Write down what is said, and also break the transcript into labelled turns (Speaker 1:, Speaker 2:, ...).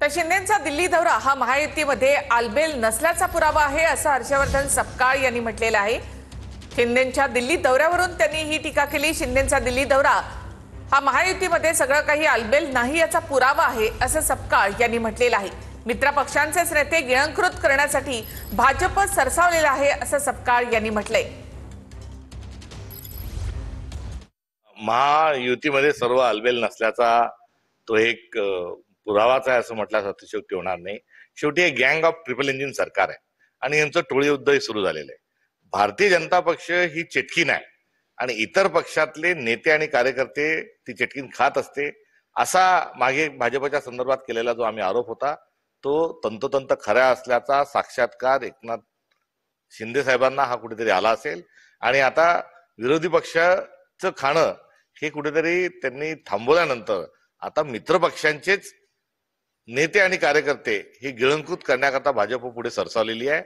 Speaker 1: तर शिंदेचा दिल्ली दौरा हा महायुतीमध्ये आलबेल नसल्याचा पुरावा आहे असं हर्षवर्धन सपकाळ यांनी म्हटलेलं आहे। शिंदेच्या दिल्ली दौऱ्यावरून त्यांनी ही टीका केली। शिंदेचा दिल्ली दौरा हा महायुतीमध्ये सगळं काही आलबेल नाही याचा पुरावा आहे असं सपकाळ यांनी म्हटलेलं आहे। मित्र पक्षांचेच नेते गिळंकृत करण्यासाठी भाजप सरसावलेला आहे असं सपकाळ यांनी म्हटलंय।
Speaker 2: महायुतीमध्ये सर्व आलबेल नसल्याचा तो एक पुरावाच आहे असं म्हटल्यास अतिशयोक्ती होणार नाही। शेवटी एक गँग ऑफ ट्रिपल इंजिन सरकार आहे आणि यांचं टोळी युद्धही सुरू झालेलं आहे। भारतीय जनता पक्ष ही चेटकीन आहे आणि इतर पक्षातले नेते आणि कार्यकर्ते ती चेटकीन खात असते असा मागे भाजपच्या संदर्भात केलेला जो आम्ही आरोप होता तो तंतोतंत खरा असल्याचा साक्षात्कार एकनाथ शिंदे साहेबांना हा कुठेतरी आला असेल आणि आता विरोधी पक्षाचं खाणं हे कुठेतरी त्यांनी थांबवल्यानंतर आता मित्र पक्षांचेच नेते आणि कार्यकर्ते हे गिळंकृत करण्याकरता भाजप पुढे सरसावलेली आहे।